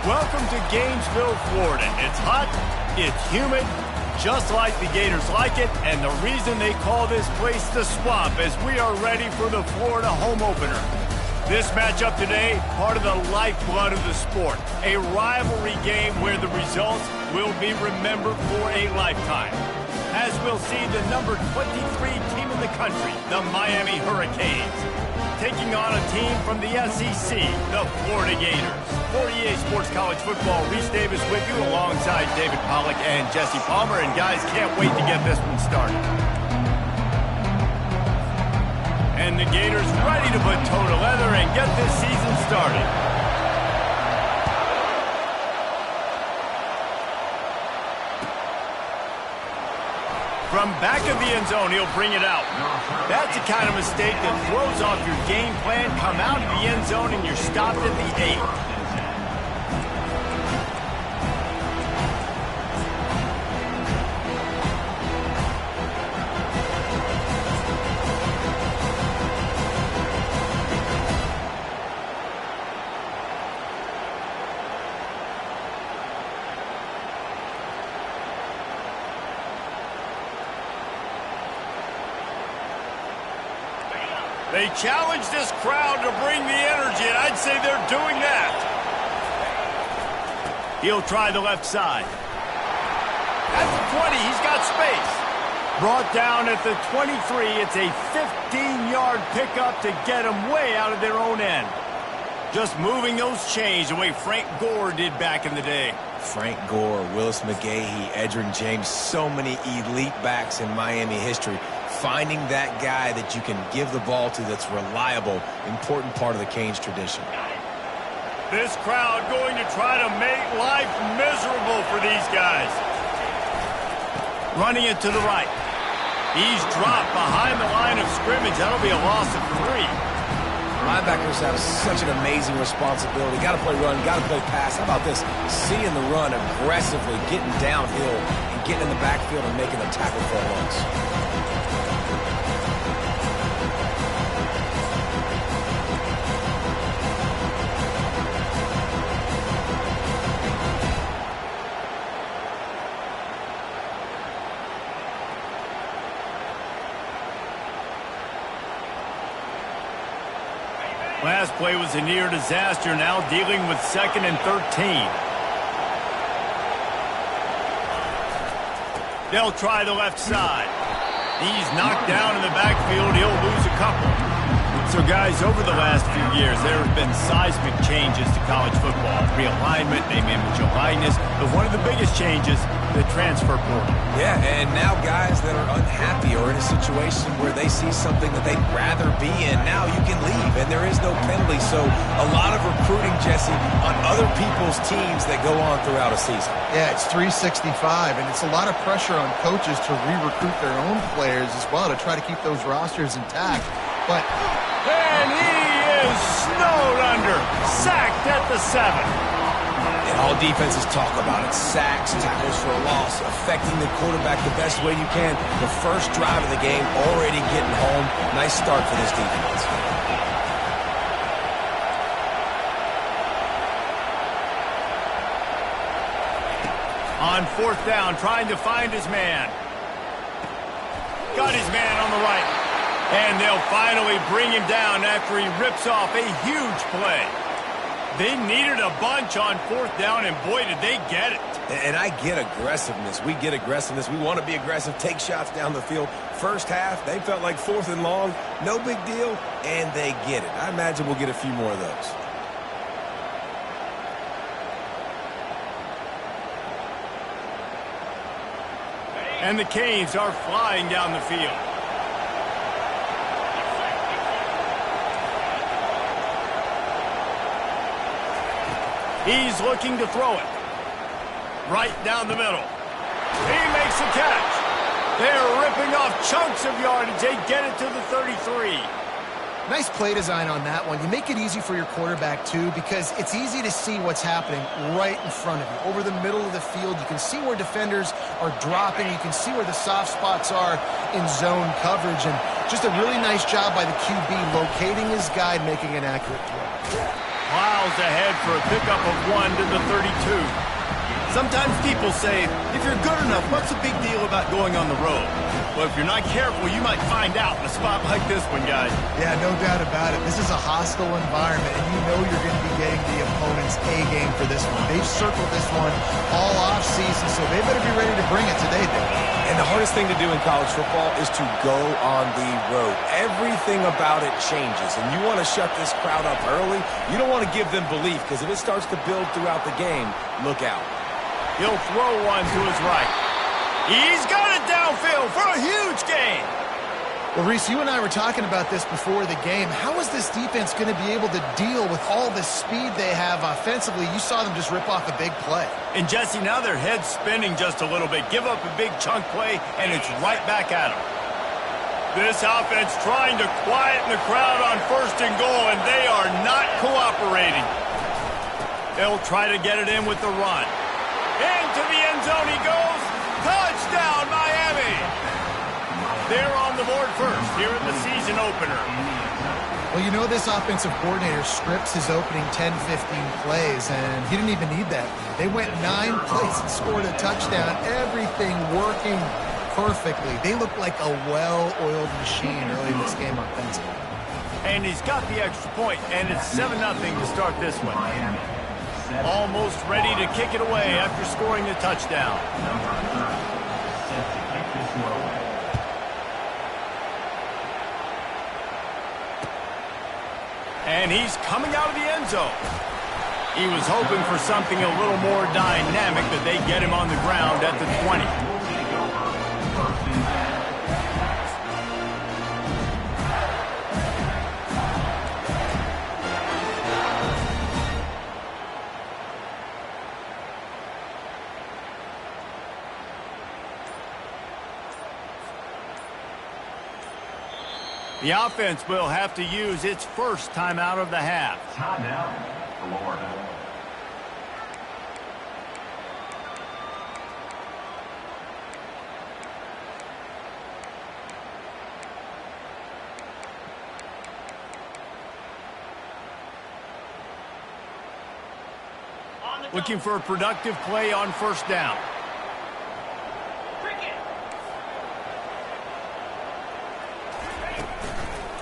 Welcome to Gainesville, Florida. It's hot, it's humid, just like the Gators like it, and the reason they call this place the Swamp is we are ready for the Florida home opener. This matchup today, part of the lifeblood of the sport, a rivalry game where the results will be remembered for a lifetime. As we'll see the number 23 team in the country, the Miami Hurricanes, taking on a team from the SEC, the Florida Gators. For EA Sports College Football, Reese Davis with you alongside David Pollack and Jesse Palmer. And guys, can't wait to get this one started. And the Gators ready to put toe to leather and get this season started. From back of the end zone, he'll bring it out. That's the kind of mistake that throws off your game plan. Come out of the end zone and you're stopped at the 8. They challenge this crowd to bring the energy, and I'd say they're doing that. He'll try the left side. At the 20, he's got space. Brought down at the 23, it's a 15-yard pickup to get them way out of their own end. Just moving those chains the way Frank Gore did back in the day. Frank Gore, Willis McGahee, Edgerrin James, so many elite backs in Miami history. Finding that guy that you can give the ball to that's reliable, important part of the Canes tradition. This crowd going to try to make life miserable for these guys. Running it to the right. He's dropped behind the line of scrimmage. That'll be a loss of 3. Linebackers have such an amazing responsibility. Got to play run, got to play pass. How about this? Seeing the run aggressively, getting downhill, and getting in the backfield and making a tackle for a loss. Last play was a near disaster, now dealing with 2nd and 13. They'll try the left side. He's knocked down in the backfield. He'll lose a couple. So, guys, over the last few years, there have been seismic changes to college football. Realignment, name, image, and likeness. But one of the biggest changes, the transfer portal. Yeah, and now guys that are unhappy or in a situation where they see something that they'd rather be in, now you can leave, and there is no penalty. So a lot of recruiting, Jesse, on other people's teams that go on throughout a season. Yeah, it's 365, and it's a lot of pressure on coaches to re-recruit their own players as well to try to keep those rosters intact. But and he is snowed under, sacked at the 7. And all defenses talk about it. Sacks, tackles for a loss, affecting the quarterback the best way you can. The first drive of the game, already getting home. Nice start for this defense. On 4th down, trying to find his man. Got his man on the right. And they'll finally bring him down after he rips off a huge play. They needed a bunch on 4th down, and boy, did they get it. And I get aggressiveness. We get aggressiveness. We want to be aggressive, take shots down the field. First half, they felt like 4th and long. No big deal, and they get it. I imagine we'll get a few more of those. And the Canes are flying down the field. He's looking to throw it. Right down the middle. He makes a catch. They're ripping off chunks of yardage. They get it to the 33. nice play design on that one. You make it easy for your quarterback, too, because it's easy to see what's happening right in front of you. Over the middle of the field, you can see where defenders are dropping. You can see where the soft spots are in zone coverage. And just a really nice job by the QB locating his guy, making an accurate throw. plows ahead for a pickup of 1 to the 32. Sometimes people say, if you're good enough, what's the big deal about going on the road? Well, if you're not careful, you might find out in a spot like this one, guys. Yeah, no doubt about it. This is a hostile environment, and you know you're going to be getting the opponent's A game for this one. They've circled this one all off-season, so they better be ready to bring it today, Dave. And the hardest thing to do in college football is to go on the road. Everything about it changes, and you want to shut this crowd up early. You don't want to give them belief, because if it starts to build throughout the game, look out. He'll throw one to his right. He's got it downfield for a huge gain. Well, Reese, you and I were talking about this before the game. How is this defense going to be able to deal with all the speed they have offensively? You saw them just rip off a big play. And, Jesse, now their head's spinning just a little bit. Give up a big chunk play, and it's right back at them. This offense trying to quieten the crowd on 1st and goal, and they are not cooperating. They'll try to get it in with the run. Into the end zone he goes. Touchdown, Miami! They're on the board first here in the season opener. Well, you know this offensive coordinator scripts his opening 10, 15 plays, and he didn't even need that. They went 9 plays and scored a touchdown. Everything working perfectly. They look like a well-oiled machine early in this game offensively. And he's got the extra point, and it's 7-0 to start this one. Almost ready to kick it away after scoring the touchdown. And he's coming out of the end zone. He was hoping for something a little more dynamic, but they get him on the ground at the 20. The offense will have to use its first time out of the half. Timeout, Florida. Looking for a productive play on 1st down.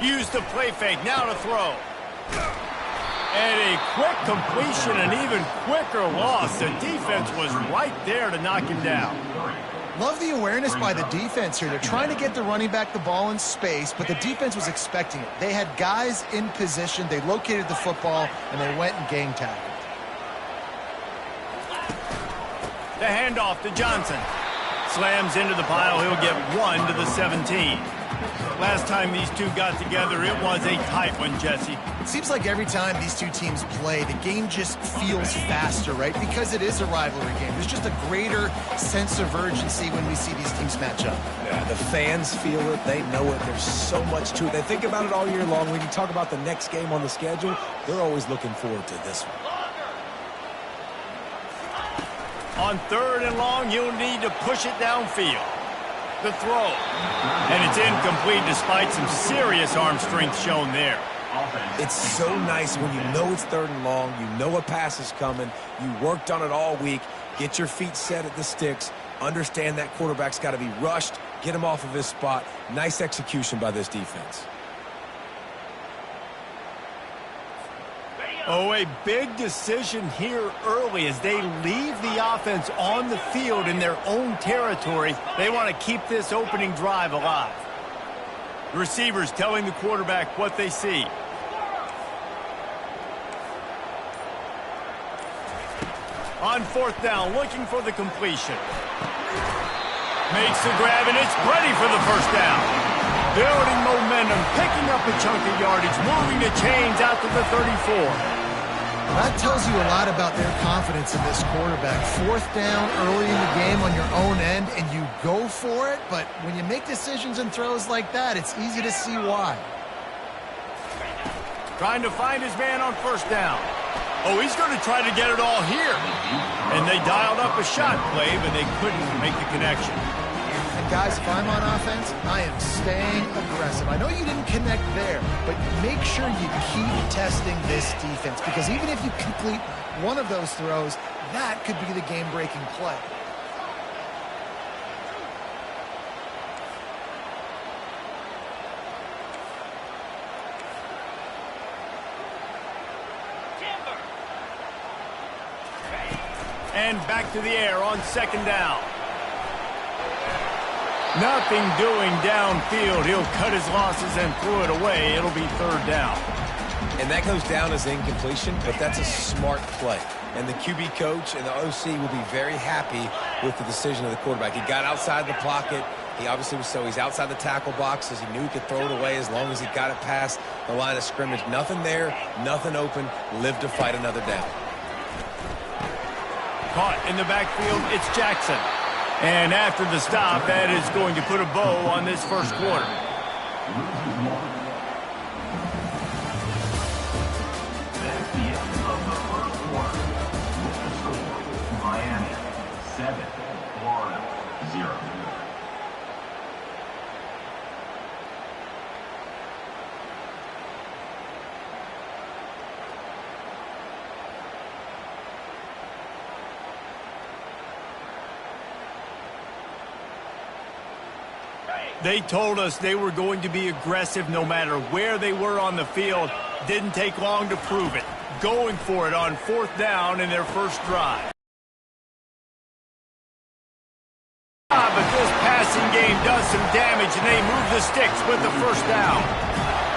Use the play fake, now to throw. And a quick completion, an even quicker loss. The defense was right there to knock him down. Love the awareness by the defense here. They're trying to get the running back the ball in space, but the defense was expecting it. They had guys in position, they located the football, and they went and gang tackled. The handoff to Johnson. Slams into the pile, he'll get 1 to the 17. Last time these two got together, it was a tight one, Jesse. It seems like every time these two teams play, the game just feels faster, right? Because it is a rivalry game. There's just a greater sense of urgency when we see these teams match up. Yeah, the fans feel it. They know it. There's so much to it. They think about it all year long. When you talk about the next game on the schedule, they're always looking forward to this one. On 3rd and long, you'll need to push it downfield. The throw. And it's incomplete despite some serious arm strength shown there. It's so nice when you know it's 3rd and long, you know a pass is coming, you worked on it all week, get your feet set at the sticks, understand that quarterback's got to be rushed, get him off of his spot. Nice execution by this defense. Oh, a big decision here early as they leave the offense on the field in their own territory. They want to keep this opening drive alive. The receivers telling the quarterback what they see. On 4th down, looking for the completion. Makes the grab, and it's ready for the 1st down. Building momentum, picking up a chunk of yardage, moving the chains out to the 34. That tells you a lot about their confidence in this quarterback. 4th down early in the game on your own end, and you go for it, but when you make decisions and throws like that, it's easy to see why. Trying to find his man on 1st down. Oh, he's going to try to get it all here. And they dialed up a shot play, but they couldn't make the connection. And Guys, if I'm on offense, I am staying aggressive. I know you didn't connect there, but make sure you keep testing this defense, because even if you complete one of those throws, that could be the game-breaking play. And back to the air on second down. Nothing doing downfield. He'll cut his losses and throw it away. It'll be third down. And that goes down as incompletion, but that's a smart play. And the QB coach and the OC will be very happy with the decision of the quarterback. He got outside the pocket. He obviously was he's outside the tackle boxes. He knew he could throw it away as long as he got it past the line of scrimmage. Nothing there, nothing open. Live to fight another down. Caught in the backfield, it's Jackson. And after the stop, that is going to put a bow on this first quarter. That's the end of the first quarter. With the score, Miami 7, Florida 0. They told us they were going to be aggressive no matter where they were on the field. Didn't take long to prove it. Going for it on fourth down in their first drive. But this passing game does some damage, and they move the sticks with the first down.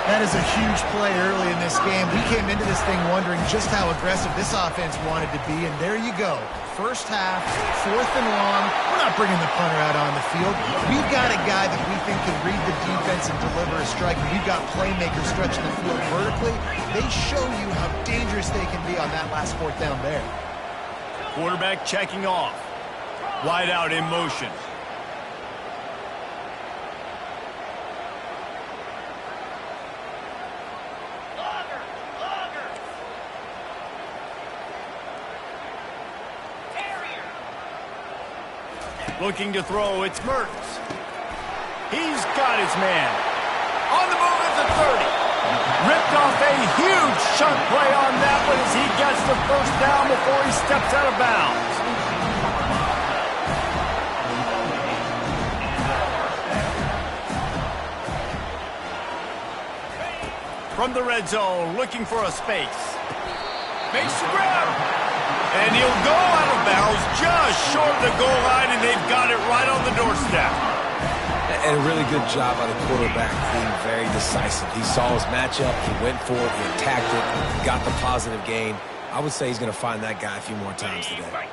That is a huge play early in this game. We came into this thing wondering just how aggressive this offense wanted to be, and there you go. First half, fourth and long. We're not bringing the punter out on the field. We've got a guy that we think can read the defense and deliver a strike. We've got playmakers stretching the field vertically. They show you how dangerous they can be on that last fourth down there. Quarterback checking off. Wide out in motion. Looking to throw, it's Mertz. He's got his man. On the move at the 30. Ripped off a huge chunk play on that one as he gets the first down before he steps out of bounds. From the red zone, looking for a space. Makes the grab. And he'll go out of bounds just short of the goal line, and they've got it right on the doorstep. And a really good job by the quarterback being very decisive. He saw his matchup, he went for it, he attacked it, got the positive gain. I would say he's going to find that guy a few more times today.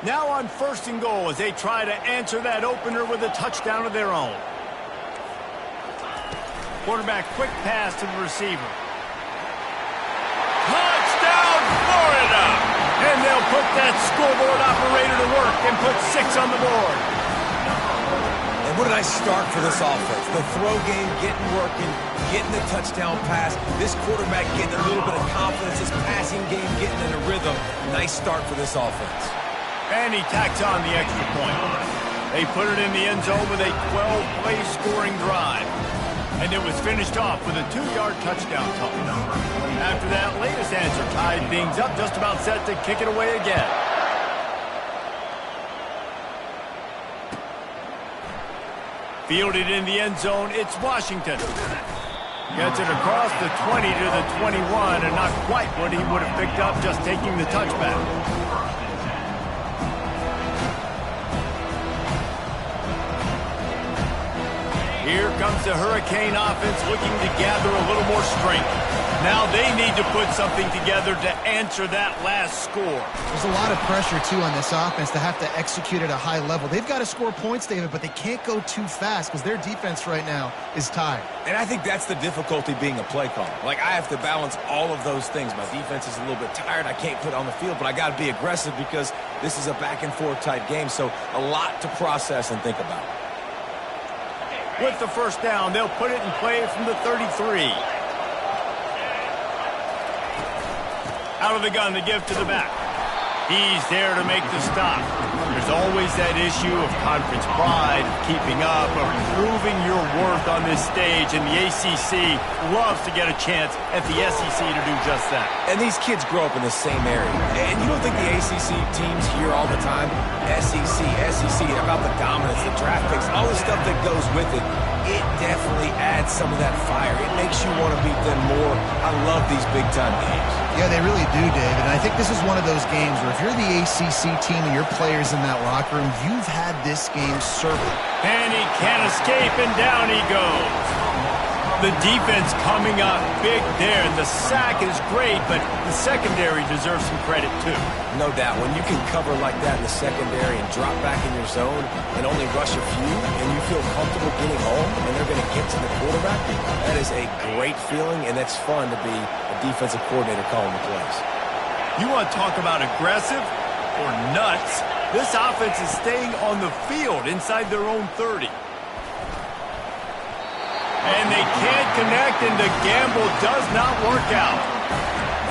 Now on first and goal as they try to answer that opener with a touchdown of their own. Quarterback quick pass to the receiver. Touchdown, Florida! And they'll put that scoreboard operator to work and put 6 on the board. And what a nice start for this offense. The throw game getting working, getting the touchdown pass. This quarterback getting a little bit of confidence. This passing game getting in a rhythm. Nice start for this offense. And he tacks on the extra point. They put it in the end zone with a 12-play scoring drive. And it was finished off with a 2-yard touchdown toss. After that latest answer tied things up, just about set to kick it away again. Fielded in the end zone, it's Washington. Gets it across the 20 to the 21, and not quite what he would have picked up just taking the touchback. Here comes the Hurricane offense looking to gather a little more strength. Now they need to put something together to answer that last score. There's a lot of pressure, too, on this offense to have to execute at a high level. They've got to score points, David, but they can't go too fast because their defense right now is tired. And I think that's the difficulty being a play caller. Like, I have to balance all of those things. My defense is a little bit tired. I can't put it on the field, but I got to be aggressive because this is a back-and-forth type game. So a lot to process and think about. With the first down, they'll put it in play from the 33. Out of the gun to give to the back. He's there to make the stop. There's always that issue of conference pride, keeping up, of proving your worth on this stage, and the ACC loves to get a chance at the SEC to do just that. And these kids grow up in the same area. And you don't think the ACC teams hear all the time, SEC, about the dominance, the draft picks, all the stuff that goes with it. It definitely adds some of that fire. It makes you want to beat them more. I love these big-time games. Yeah, they really do, David. And I think this is one of those games where if you're the ACC team and your players in that locker room, you've had this game circled. And he can't escape, and down he goes. The defense coming up big there. The sack is great, but the secondary deserves some credit, too. No doubt. When you can cover like that in the secondary and drop back in your zone and only rush a few, and you feel comfortable getting home, and they're going to get to the quarterback, that is a great feeling, and that's fun to be a defensive coordinator calling the plays. You want to talk about aggressive or nuts? This offense is staying on the field inside their own 30. And they can't connect, and the gamble does not work out.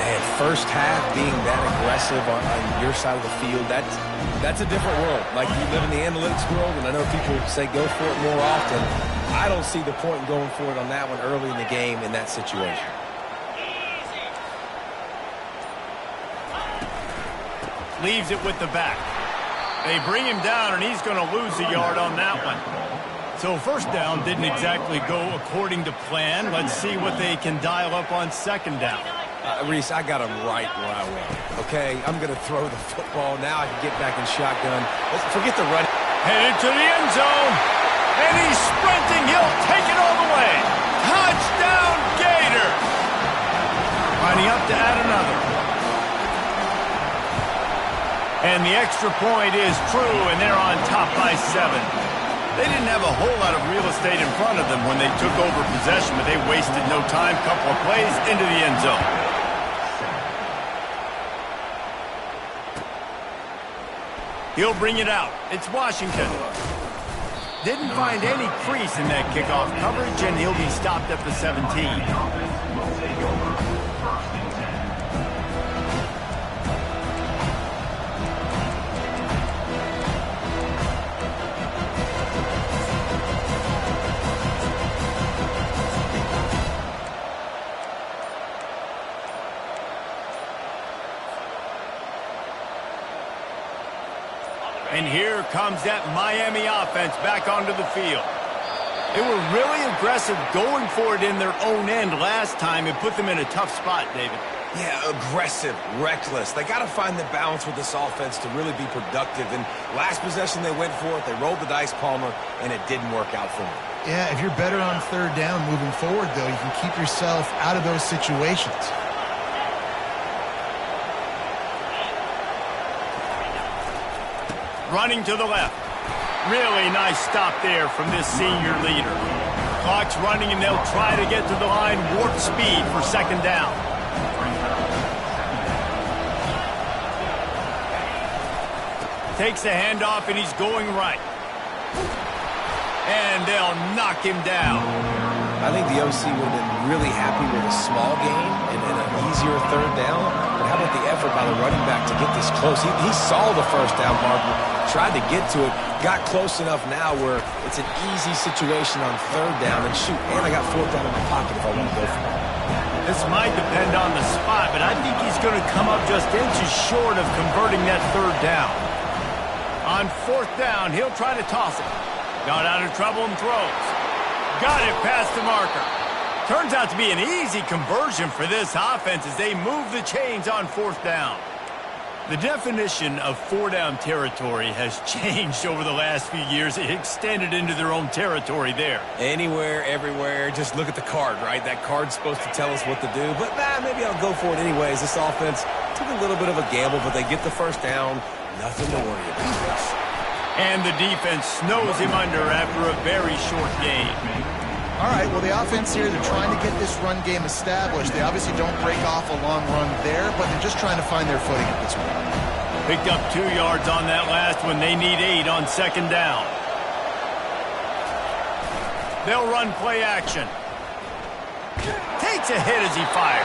Man, first half being that aggressive on your side of the field, that's a different world. Like, you live in the analytics world, and I know people say go for it more often. I don't see the point in going for it on that one early in the game in that situation. Leaves it with the back. They bring him down, and he's going to lose a yard on that one. So first down didn't exactly go according to plan. Let's see what they can dial up on second down. Reese, I got him right where I want. Okay, I'm going to throw the football. Now I can get back in shotgun. Let's forget the run. Headed to the end zone. And he's sprinting. He'll take it all the way. Touchdown, Gators. Lining up to add another. And the extra point is true, and they're on top by 7. They didn't have a whole lot of real estate in front of them when they took over possession, but they wasted no time. Couple of plays into the end zone. He'll bring it out. It's Washington. Didn't find any crease in that kickoff coverage, and he'll be stopped at the 17. And here comes that Miami offense back onto the field. They were really aggressive going for it in their own end last time. It put them in a tough spot, David. Yeah, aggressive, reckless. They got to find the balance with this offense to really be productive. And last possession they went for it. They rolled the dice, Palmer, and it didn't work out for them. Yeah, if you're better on third down moving forward, though, you can keep yourself out of those situations. Running to the left. Really nice stop there from this senior leader. Clock's running, and they'll try to get to the line warp speed for second down. Takes the handoff, and he's going right. And they'll knock him down. I think the OC would have been really happy with a small gain and an easier third down. But how about the effort by the running back to get this close? He saw the first down marker, tried to get to it, got close enough now where it's an easy situation on third down. And shoot, and I got fourth down in my pocket if I want to go for it. This might depend on the spot, but I think he's going to come up just inches short of converting that third down. On fourth down, he'll try to toss it. Got out of trouble and throws. Got it past the marker. Turns out to be an easy conversion for this offense as they move the chains on fourth down. The definition of four-down territory has changed over the last few years. It extended into their own territory there. Anywhere, everywhere, just look at the card, right? That card's supposed to tell us what to do, but maybe I'll go for it anyways. This offense took a little bit of a gamble, but they get the first down. Nothing to worry about. And the defense snows him under after a very short game. All right, well, the offense here, they're trying to get this run game established. They obviously don't break off a long run there, but they're just trying to find their footing at this point. Picked up 2 yards on that last one. They need 8 on second down. They'll run play action. Takes a hit as he fires.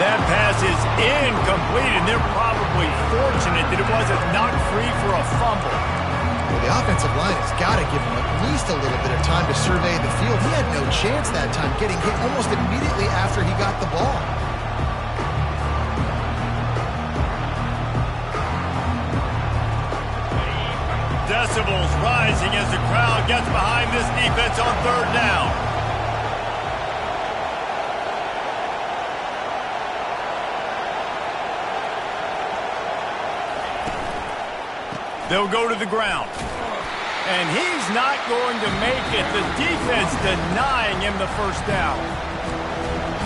That pass is incomplete, and they're probably fortunate that it wasn't knocked free for a fumble. Well, the offensive line has got to give him at least a little bit of time to survey the field. He had no chance that time, getting hit almost immediately after he got the ball. Decibels rising as the crowd gets behind this defense on third down. They'll go to the ground. And he's not going to make it. The defense denying him the first down.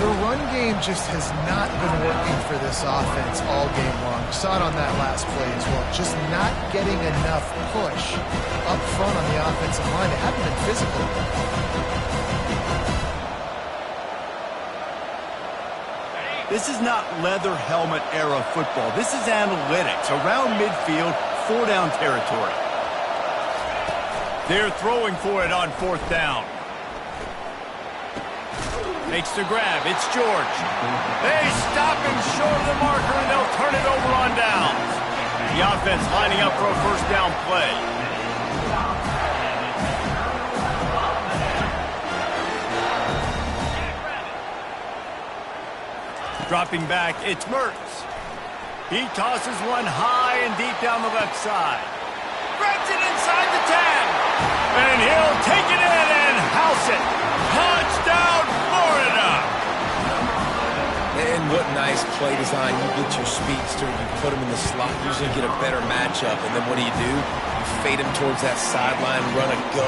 The run game just has not been working for this offense all game long. You saw it on that last play as well. Just not getting enough push up front on the offensive line. They haven't been physical. This is not leather helmet era football. This is analytics. Around midfield, 4-down territory. They're throwing for it on fourth down. Makes the grab. It's George. They stop him short of the marker, and they'll turn it over on downs. The offense lining up for a first down play. Dropping back, it's Mertz. He tosses one high and deep down the left side. Grabs it inside the 10. And he'll take it in and house it. Touchdown, Florida! And what nice play design. You get your speedster, you put him in the slot, usually get a better matchup. And then what do? You fade him towards that sideline, run a go.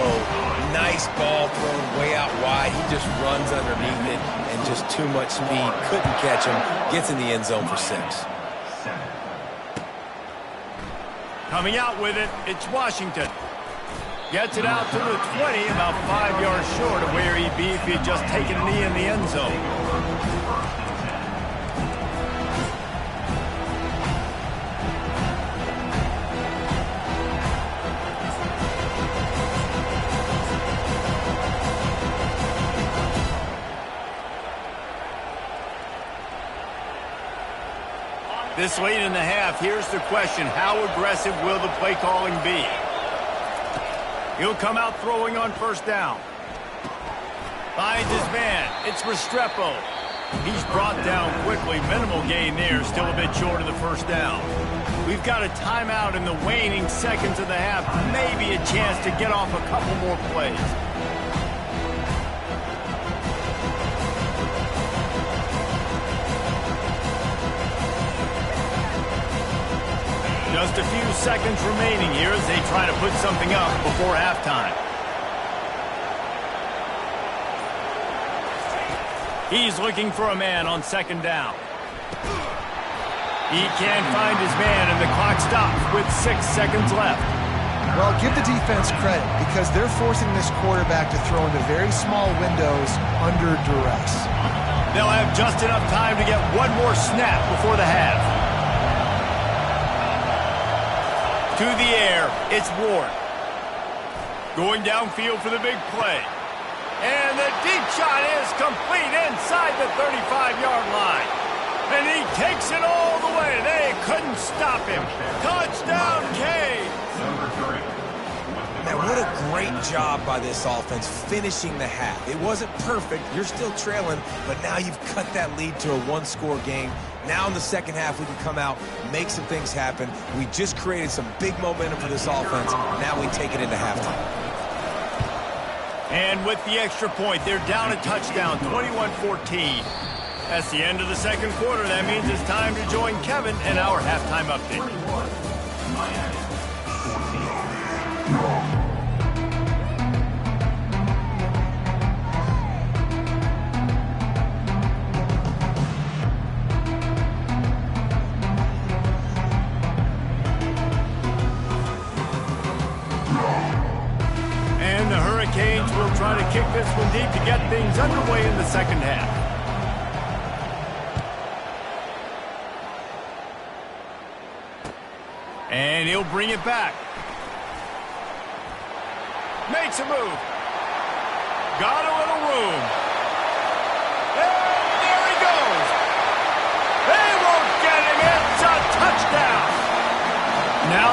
Nice ball thrown way out wide. He just runs underneath it and just too much speed. Couldn't catch him. Gets in the end zone for 6. Coming out with it, it's Washington. Gets it out to the 20, about 5 yards short of where he'd be if he had just taken a knee in the end zone. This late in the half, here's the question. How aggressive will the play calling be? He'll come out throwing on first down. Finds his man. It's Restrepo. He's brought down quickly. Minimal gain there. Still a bit short of the first down. We've got a timeout in the waning seconds of the half. Maybe a chance to get off a couple more plays. Just a few seconds remaining here as they try to put something up before halftime. He's looking for a man on second down. He can't find his man, and the clock stops with 6 seconds left. Well, give the defense credit because they're forcing this quarterback to throw into very small windows under duress. They'll have just enough time to get one more snap before the half. To the air, it's Ward. Going downfield for the big play. And the deep shot is complete inside the 35-yard line. And he takes it all the way. They couldn't stop him. Touchdown, Cade. Man, what a great job by this offense finishing the half. It wasn't perfect. You're still trailing, but now you've cut that lead to a one-score game. Now in the second half, we can come out, make some things happen. We just created some big momentum for this offense. Now we take it into halftime. And with the extra point, they're down a touchdown, 21-14. That's the end of the second quarter. That means it's time to join Kevin in our halftime update. And the Hurricanes will try to kick this one deep to get things underway in the second half. And he'll bring it back. Makes a move. Got a little room. And there he goes.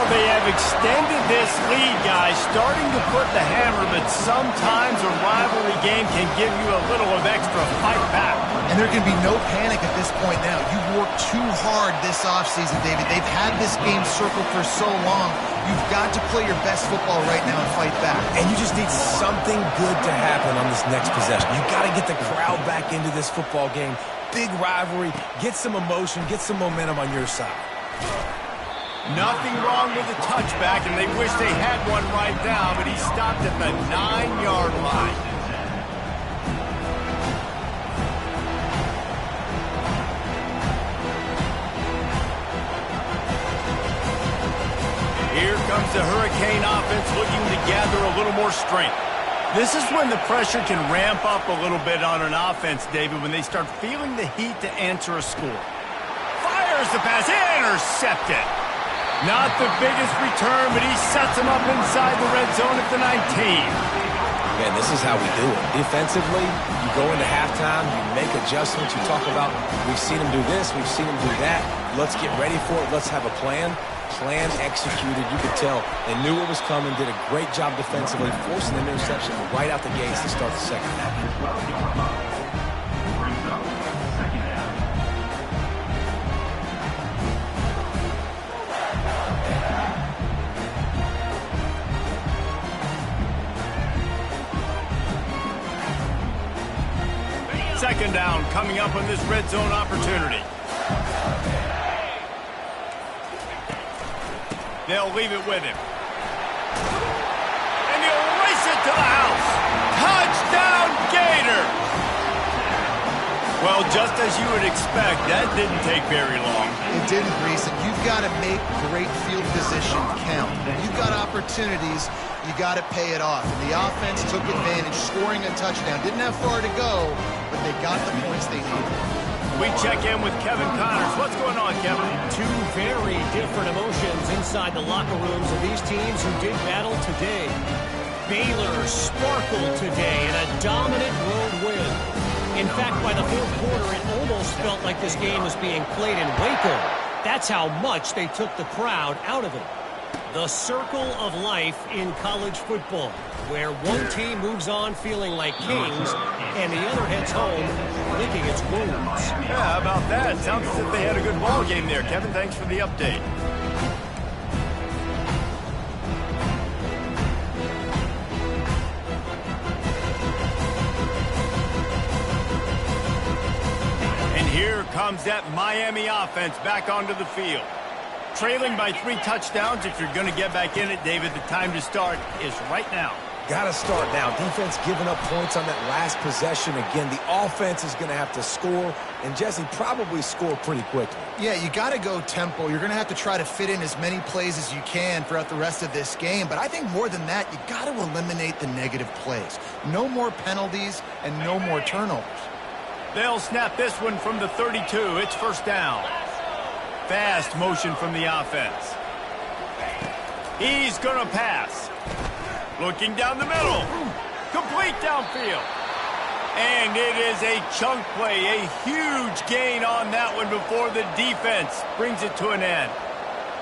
Well, they have extended this lead, guys, starting to put the hammer, but sometimes a rivalry game can give you a little of extra fight back. And there can be no panic at this point now. You've worked too hard this offseason, David. They've had this game circled for so long. You've got to play your best football right now and fight back. And you just need something good to happen on this next possession. You've got to get the crowd back into this football game. Big rivalry. Get some emotion. Get some momentum on your side. Nothing wrong with the touchback, and they wish they had one right now, but he stopped at the 9-yard line. Here comes the Hurricane offense looking to gather a little more strength. This is when the pressure can ramp up a little bit on an offense, David, when they start feeling the heat to answer a score. Fires the pass, intercepted. Not the biggest return, but he sets him up inside the red zone at the 19. Again, this is how we do it. Defensively, you go into halftime, you make adjustments, you talk about, we've seen them do this, we've seen them do that. Let's get ready for it. Let's have a plan. Plan executed. You could tell they knew what was coming, did a great job defensively, forcing an interception right out the gates to start the second half. Second down coming up on this red zone opportunity. They'll leave it with him. And he'll race it to the house. Touchdown, Gator! Well, just as you would expect, that didn't take very long. It didn't, Reese, and you've got to make great field position count. You've got opportunities, you got to pay it off. And the offense took advantage, scoring a touchdown. Didn't have far to go, but they got the points they needed. We check in with Kevin Connors. What's going on, Kevin? Two very different emotions inside the locker rooms of these teams who did battle today. Baylor sparkled today in a dominant road win. In fact, by the fourth quarter, it almost felt like this game was being played in Waco. That's how much they took the crowd out of it. The circle of life in college football, where one team moves on feeling like kings and the other heads home licking its wounds. Yeah, how about that? Sounds as if they had a good ball game there. Kevin, thanks for the update. And here comes that Miami offense back onto the field. Trailing by 3 touchdowns. If you're going to get back in it, David, the time to start is right now. Got to start now. Defense giving up points on that last possession. Again, the offense is going to have to score, and Jesse probably score pretty quickly. Yeah, you got to go tempo. You're going to have to try to fit in as many plays as you can throughout the rest of this game. But I think more than that, you got to eliminate the negative plays. No more penalties and no more turnovers. They'll snap this one from the 32. It's first down. Fast motion from the offense. He's going to pass. Looking down the middle. Complete downfield. And it is a chunk play, a huge gain on that one before the defense brings it to an end.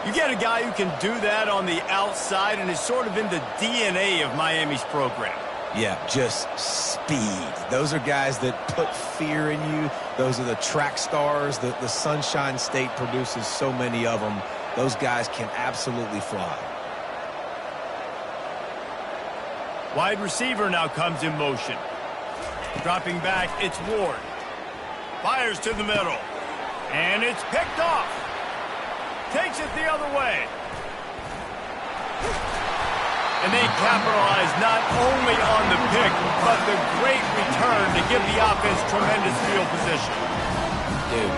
You get a guy who can do that on the outside and is sort of in the DNA of Miami's program. Yeah, just speed. Those are guys that put fear in you. Those are the track stars. The Sunshine State produces so many of them. Those guys can absolutely fly. Wide receiver now comes in motion. Dropping back, it's Ward. Fires to the middle. And it's picked off. Takes it the other way. And they capitalize not only on the pick, but the great return to give the offense tremendous field position. Dude,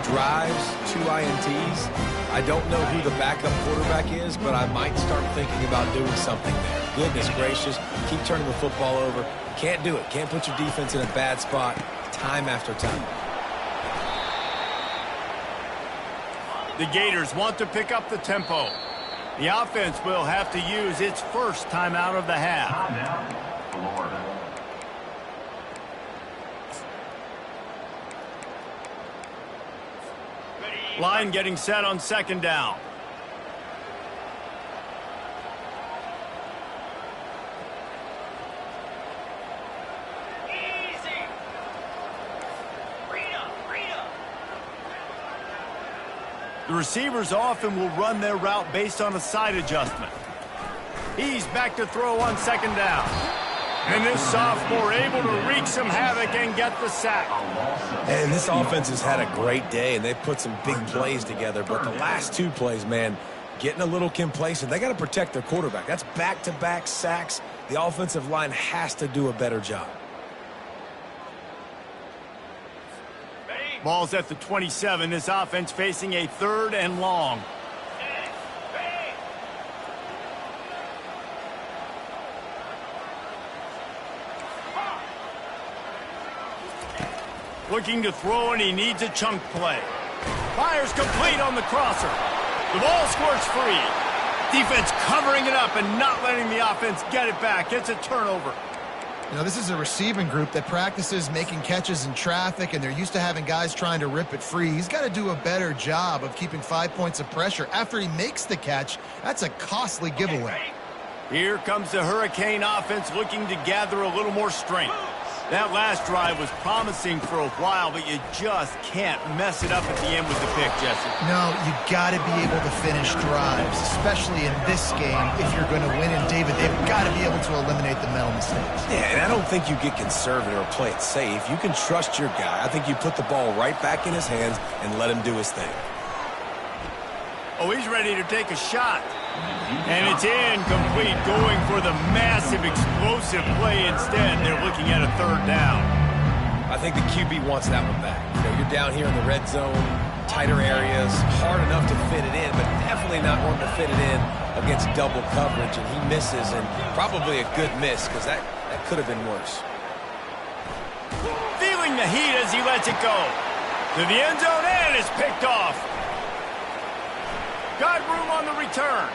2 drives, 2 INTs. I don't know who the backup quarterback is, but I might start thinking about doing something there. Goodness gracious, keep turning the football over. Can't do it. Can't put your defense in a bad spot time after time. The Gators want to pick up the tempo. The offense will have to use its first timeout of the half. Florida. Line getting set on second down. The receivers often will run their route based on a side adjustment. He's back to throw on second down. And this sophomore able to wreak some havoc and get the sack. And this offense has had a great day, and they've put some big plays together. But the last two plays, man, getting a little complacent. They got to protect their quarterback. That's back-to-back sacks. The offensive line has to do a better job. Ball's at the 27. This offense facing a 3rd and long. Looking to throw, and he needs a chunk play. Fires complete on the crosser. The ball squirts free. Defense covering it up and not letting the offense get it back. It's a turnover. You know, this is a receiving group that practices making catches in traffic, and they're used to having guys trying to rip it free. He's got to do a better job of keeping 5 points of pressure. After he makes the catch, that's a costly giveaway. Here comes the Hurricane offense looking to gather a little more strength. That last drive was promising for a while, but you just can't mess it up at the end with the pick, Jesse. No, you got to be able to finish drives, especially in this game if you're going to win. And David, they've got to be able to eliminate the mental mistakes. Yeah, and I don't think you get conservative or play it safe. You can trust your guy. I think you put the ball right back in his hands and let him do his thing. Oh, he's ready to take a shot. And it's incomplete, going for the massive explosive play instead. They're looking at a 3rd down. I think the QB wants that one back. You know, you're down here in the red zone, tighter areas, hard enough to fit it in, but definitely not wanting to fit it in against double coverage, and he misses, and probably a good miss because that could have been worse. Feeling the heat as he lets it go. To the end zone, and is picked off. Got room on the return.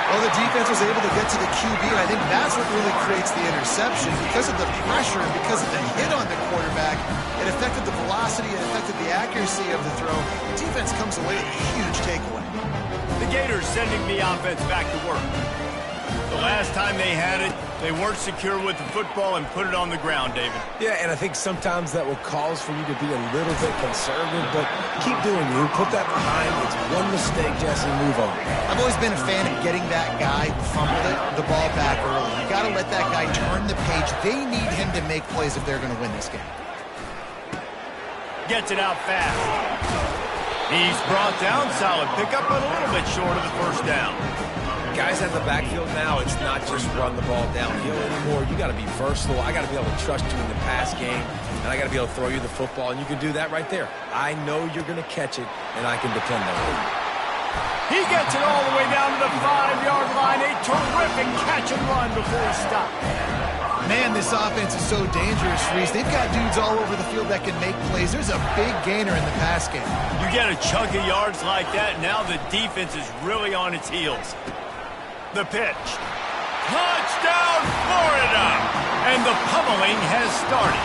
Well, the defense was able to get to the QB, and I think that's what really creates the interception. Because of the pressure and because of the hit on the quarterback, it affected the velocity, it affected the accuracy of the throw. The defense comes away with a huge takeaway. The Gators sending the offense back to work. The last time they had it, they weren't secure with the football and put it on the ground, David. Yeah, and I think sometimes that will cause for you to be a little bit conservative, but keep doing you. Put that behind. It's one mistake, Jesse. Move on. I've always been a fan of getting that guy who fumbled the ball back early. You got to let that guy turn the page. They need him to make plays if they're going to win this game. Gets it out fast. He's brought down. Solid pickup, but a little bit short of the 1st down. Guys at the backfield now, it's not just run the ball downhill anymore. You got to be versatile. I got to be able to trust you in the pass game, and I got to be able to throw you the football, and you can do that right there. I know you're going to catch it, and I can depend on it. He gets it all the way down to the 5-yard line. A terrific catch and run before he stopped. Man, this offense is so dangerous, Reese. They've got dudes all over the field that can make plays. There's a big gainer in the pass game. You get a chunk of yards like that, now the defense is really on its heels. The pitch. Touchdown, Florida! And the pummeling has started.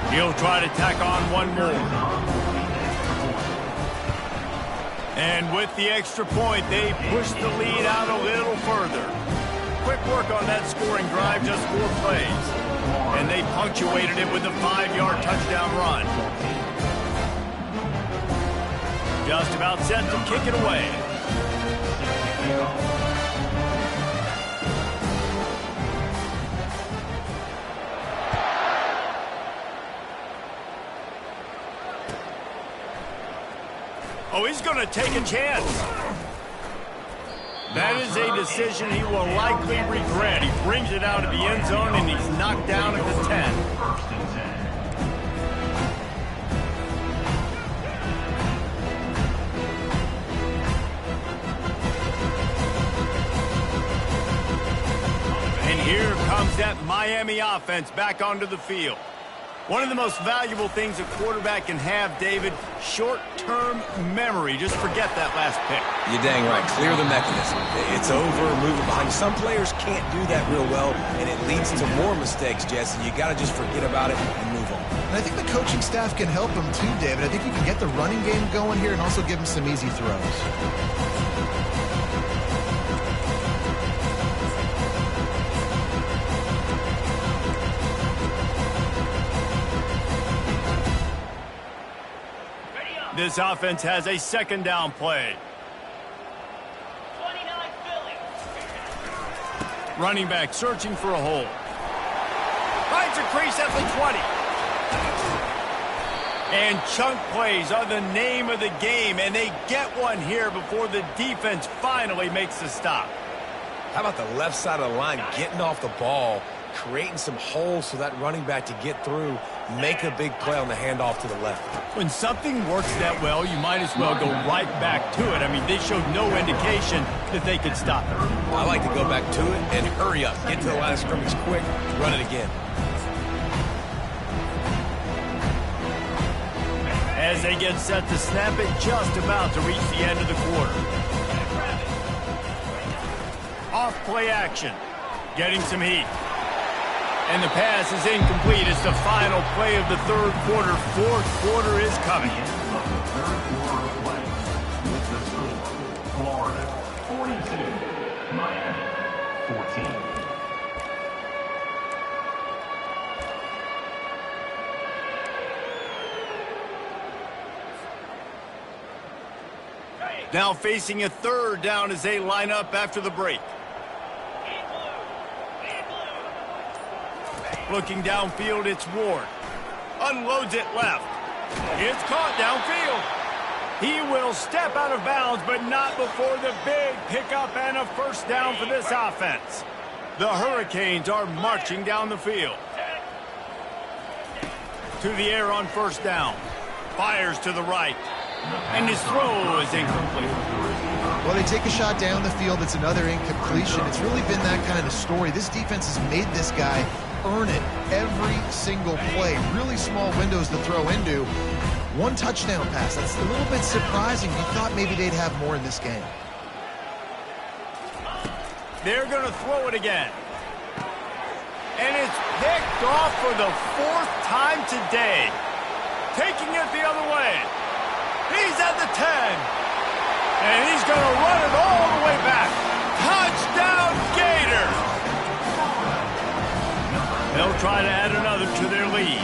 He'll try to tack on one more. And with the extra point, they push the lead out a little further. Quick work on that scoring drive, just 4 plays. And they punctuated it with a 5-yard touchdown run. Just about set to kick it away. Oh, he's going to take a chance. That is a decision he will likely regret. He brings it out of the end zone, and he's knocked down at the 10. Here comes that Miami offense back onto the field. One of the most valuable things a quarterback can have, David, short-term memory. Just forget that last pick. You're dang right. Clear the mechanism. It's over, move it behind. Some players can't do that real well, and it leads to more mistakes, Jesse. You got to just forget about it and move on. And I think the coaching staff can help him too, David. I think you can get the running game going here and also give him some easy throws. This offense has a second down play. 29 Philly. Running back searching for a hole. Finds a crease at the 20. And chunk plays are the name of the game, and they get one here before the defense finally makes the stop. How about the left side of the line getting off the ball, creating some holes for that running back to get through, make a big play on the handoff to the left. When something works that well, you might as well go right back to it. I mean, they showed no indication that they could stop it. I like to go back to it and hurry up, get to the line of scrimmage quick, run it again. As they get set to snap it, just about to reach the end of the quarter. Off play action, getting some heat. And the pass is incomplete. It's the final play of the third quarter. Fourth quarter is coming. Of the third quarter of play with the score, Florida 42, Miami 14. Now facing a third down as they line up after the break. Looking downfield, it's Ward. Unloads it left. It's caught downfield. He will step out of bounds, but not before the big pickup and a first down for this offense. The Hurricanes are marching down the field. To the air on first down. Fires to the right. And his throw is incomplete. Well, they take a shot down the field. It's another incompletion. It's really been that kind of story. This defense has made this guy earn it every single play. Really small windows to throw into. One touchdown pass. That's a little bit surprising. You thought maybe they'd have more in this game. They're going to throw it again. And it's picked off for the fourth time today. Taking it the other way. He's at the 10. And he's going to run it all the way back. Touchdown, Gators! They'll try to add another to their lead.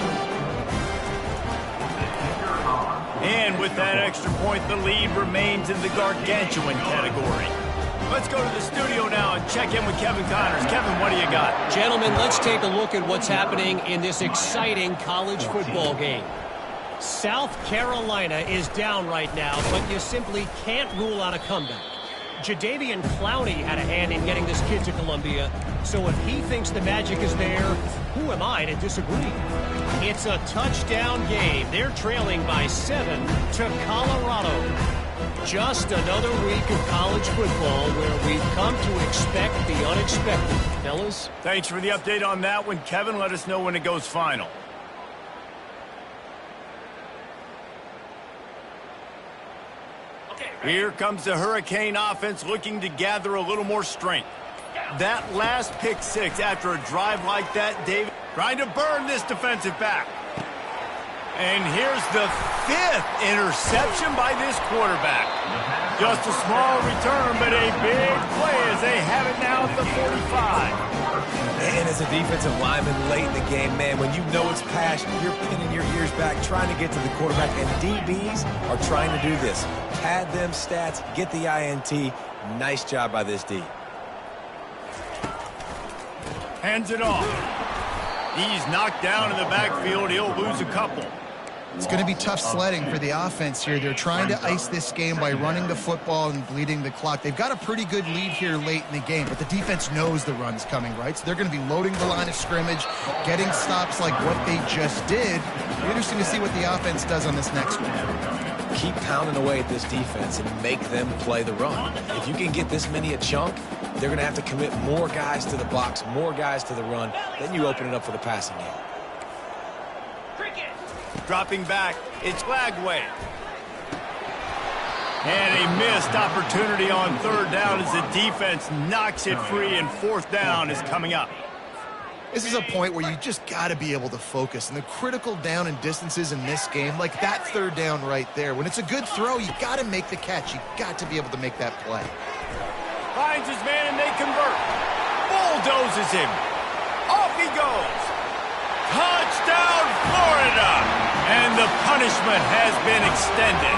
And with that extra point, the lead remains in the gargantuan category. Let's go to the studio now and check in with Kevin Connors. Kevin, what do you got? Gentlemen, let's take a look at what's happening in this exciting college football game. South Carolina is down right now, but you simply can't rule out a comeback. Jadeveon Clowney had a hand in getting this kid to Columbia, so if he thinks the magic is there, who am I to disagree? It's a touchdown game. They're trailing by 7 to Colorado. Just another week of college football where we've come to expect the unexpected. Fellas? Thanks for the update on that one, Kevin. Let us know when it goes final. Here comes the Hurricane offense looking to gather a little more strength. That last pick six after a drive like that, David, trying to burn this defensive back. And here's the 5th interception by this quarterback. Just a small return, but a big play as they have it now at the 45. And as a defensive lineman late in the game, man, when you know it's past, you're pinning your ears back, trying to get to the quarterback, and DBs are trying to do this. Pad them stats, get the INT. Nice job by this D. Hands it off. He's knocked down in the backfield. He'll lose a couple. It's going to be tough sledding for the offense here. They're trying to ice this game by running the football and bleeding the clock. They've got a pretty good lead here late in the game, but the defense knows the run's coming, right? So they're going to be loading the line of scrimmage, getting stops like what they just did. It'll be interesting to see what the offense does on this next one. Keep pounding away at this defense and make them play the run. If you can get this many a chunk, they're going to have to commit more guys to the box, more guys to the run. Then you open it up for the passing game. Dropping back, it's Lagway. And a missed opportunity on third down as the defense knocks it free, and fourth down is coming up. This is a point where you just got to be able to focus. And the critical down and distances in this game, like that third down right there, when it's a good throw, you got to make the catch. You got to be able to make that play. Finds his man, and they convert. Bulldozes him. Off he goes. Touchdown, Florida. And the punishment has been extended.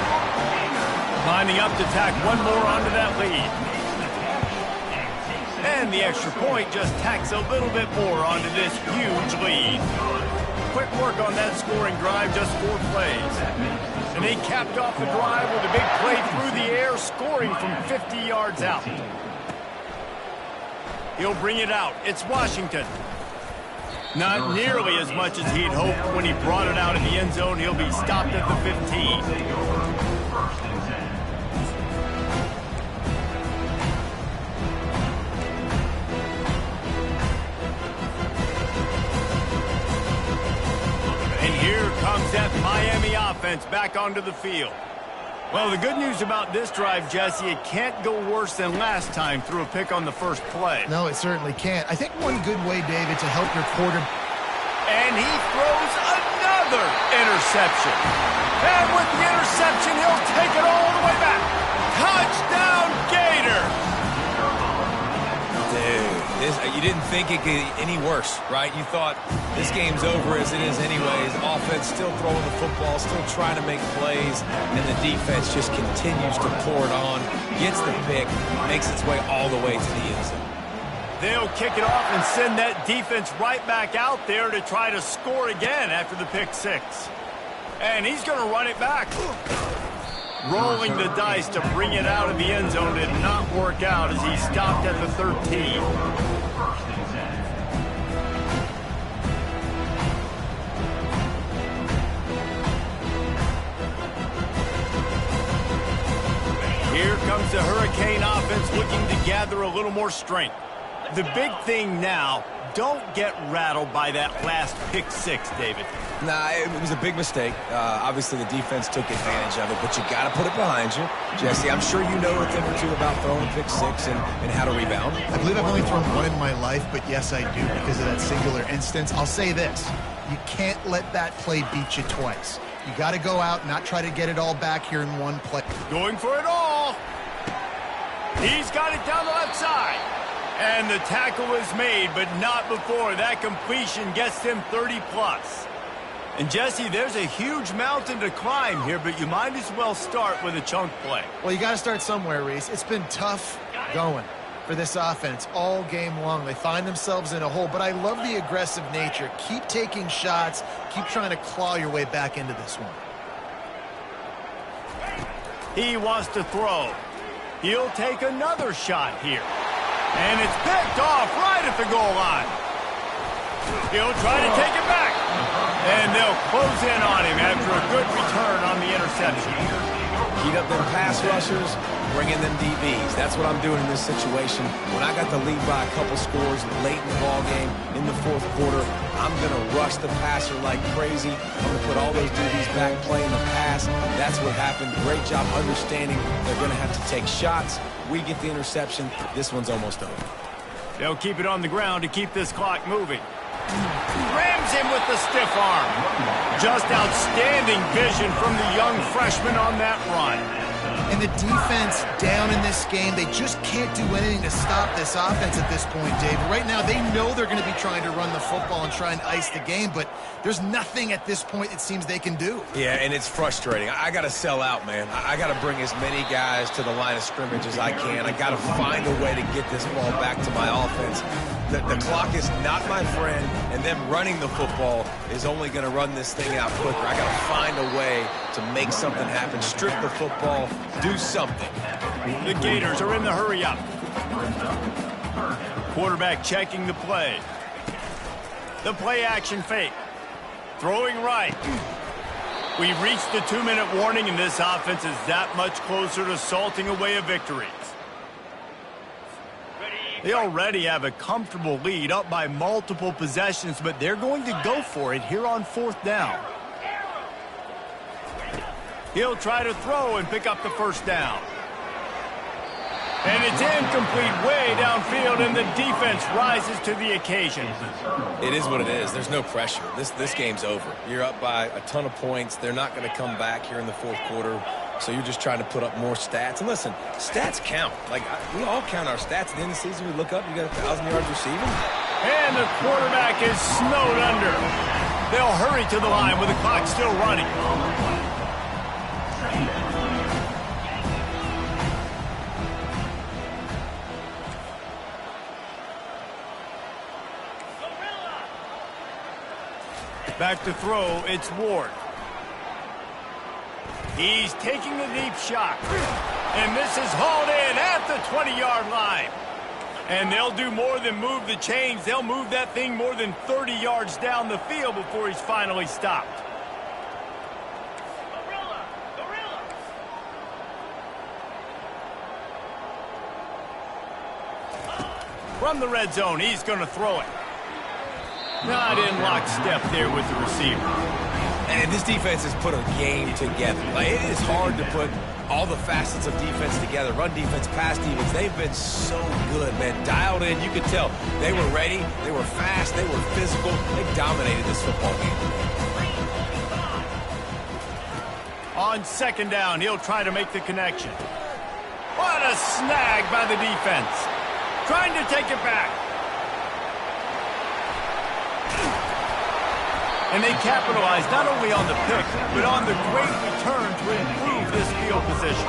Lining up to tack one more onto that lead. And the extra point just tacks a little bit more onto this huge lead. Quick work on that scoring drive, just 4 plays. And they capped off the drive with a big play through the air, scoring from 50 yards out. He'll bring it out. It's Washington. Not nearly as much as he'd hoped when he brought it out in the end zone. He'll be stopped at the 15. And here comes that Miami offense back onto the field. Well, the good news about this drive, Jesse, it can't go worse than last time through a pick on the first play. No, it certainly can't. I think one good way, David, to help your quarterback. And he throws another interception. And with the interception, he'll take it all the way back. Touchdown, Gator! Dude, you didn't think it could get any worse, right? You thought this game's over as it is anyways. Offense still throwing the football, still trying to make plays, and the defense just continues to pour it on, gets the pick, makes its way all the way to the end zone. They'll kick it off and send that defense right back out there to try to score again after the pick 6. And he's going to run it back. Rolling the dice to bring it out of the end zone did not work out as he stopped at the 13. Here comes the Hurricane offense looking to gather a little more strength. The big thing now, don't get rattled by that last pick 6, David. Nah, it was a big mistake. Obviously, the defense took advantage of it, but you got to put it behind you. Jesse, I'm sure you know a thing or two about throwing pick 6 and how to rebound. I believe I've only thrown one in my life, but yes, I do because of that singular instance. I'll say this. You can't let that play beat you twice. You got to go out and not try to get it all back here in one play. Going for it all. He's got it down the left side. And the tackle is made, but not before that completion gets him 30+. And, Jesse, there's a huge mountain to climb here, but you might as well start with a chunk play. Well, you got to start somewhere, Reese. It's been tough going for this offense all game long. They find themselves in a hole, but I love the aggressive nature. Keep taking shots. Keep trying to claw your way back into this one. He wants to throw. He'll take another shot here. And it's picked off right at the goal line. He'll try to take it back. And they'll close in on him after a good return on the interception. Heat up them pass rushers, bring in them DBs. That's what I'm doing in this situation. When I got the lead by a couple scores late in the ball game, in the fourth quarter, I'm going to rush the passer like crazy. I'm going to put all those DBs back playing the pass. That's what happened. Great job understanding they're going to have to take shots. We get the interception. This one's almost over. They'll keep it on the ground to keep this clock moving. Rams him with the stiff arm. Just outstanding vision from the young freshman on that run. And the defense down in this game, they just can't do anything to stop this offense at this point, Dave. Right now, they know they're going to be trying to run the football and try and ice the game, but there's nothing at this point it seems they can do. Yeah, and it's frustrating. I got to sell out, man. I got to bring as many guys to the line of scrimmage as I can. I got to find a way to get this ball back to my offense. The clock is not my friend, and them running the football is only going to run this thing out quicker. I got to find a way to make something happen, strip the football, do something. The Gators are in the hurry-up. Quarterback checking the play. The play-action fake. Throwing right. We've reached the 2-minute warning, and this offense is that much closer to salting away a victory. They already have a comfortable lead, up by multiple possessions, but they're going to go for it here on 4th down. He'll try to throw and pick up the first down. And it's incomplete way downfield, and the defense rises to the occasion. It is what it is. There's no pressure. This game's over. You're up by a ton of points. They're not going to come back here in the fourth quarter. So you're just trying to put up more stats. And listen, stats count. Like, we all count our stats. At the end of the season, we look up, you got 1,000 yards receiving. And the quarterback is snowed under. They'll hurry to the line with the clock still running. Back to throw, it's Ward. He's taking a deep shot. And this is hauled in at the 20-yard line. And they'll do more than move the chains. They'll move that thing more than 30 yards down the field before he's finally stopped. From the red zone, he's going to throw it. Not in lockstep there with the receiver. And this defense has put a game together. Like, it is hard to put all the facets of defense together. Run defense, pass defense. They've been so good, man. Dialed in. You could tell they were ready. They were fast. They were physical. They dominated this football game. On second down, he'll try to make the connection. What a snag by the defense. Trying to take it back. And they capitalized not only on the pick, but on the great return to improve this field position.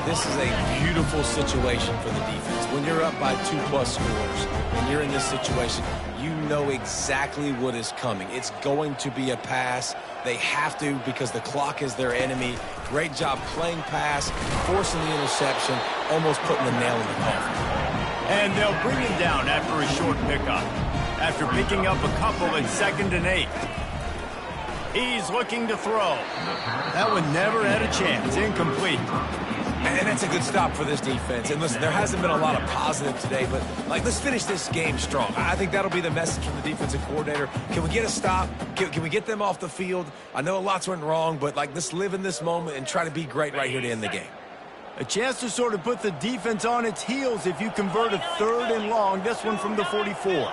This is a beautiful situation for the defense. When you're up by 2+ scores, when you're in this situation, you know exactly what is coming. It's going to be a pass. They have to because the clock is their enemy. Great job playing pass, forcing the interception, almost putting the nail in the coffin. And they'll bring him down after a short pickup. After picking up a couple in 2nd and 8. He's looking to throw. That one never had a chance. Incomplete. And that's a good stop for this defense. And listen, there hasn't been a lot of positive today, but let's finish this game strong. I think that'll be the message from the defensive coordinator. Can we get a stop? Can we get them off the field? I know lots went wrong, but let's live in this moment and try to be great right here to end the game. A chance to sort of put the defense on its heels if you convert a 3rd and long. This one from the 44.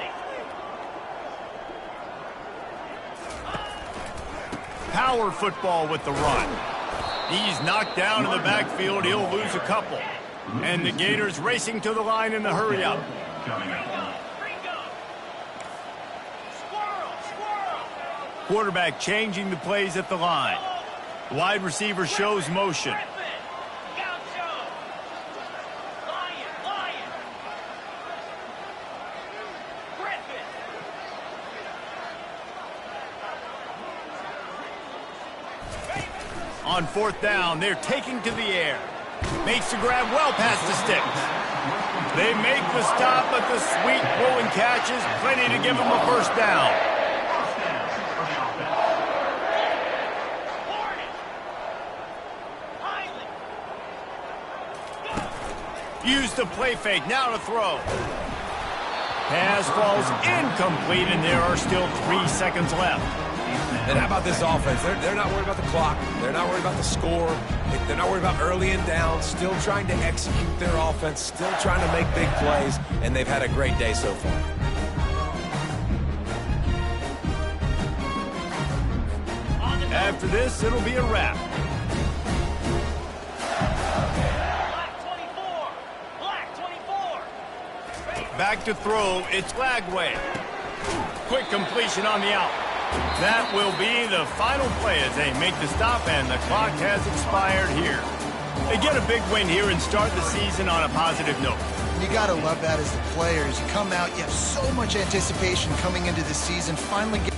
Power football with the run. He's knocked down in the backfield. He'll lose a couple. And the Gators racing to the line in the hurry-up. Quarterback changing the plays at the line. Wide receiver shows motion. On 4th down, they're taking to the air. Makes the grab well past the sticks. They make the stop, but the sweet rolling catch is plenty to give them a 1st down. Use the play fake, now to throw. Pass falls incomplete, and there are still 3 seconds left. And how about this offense? They're not worried about the clock. They're not worried about the score. They're not worried about early and down. Still trying to execute their offense. Still trying to make big plays. And they've had a great day so far. After this, it'll be a wrap. Black 24. Back to throw. It's Lagway. Quick completion on the out. That will be the final play as they make the stop, and the clock has expired here. They get a big win here and start the season on a positive note. You got to love that as the player. As you come out, you have so much anticipation coming into the season. Finally get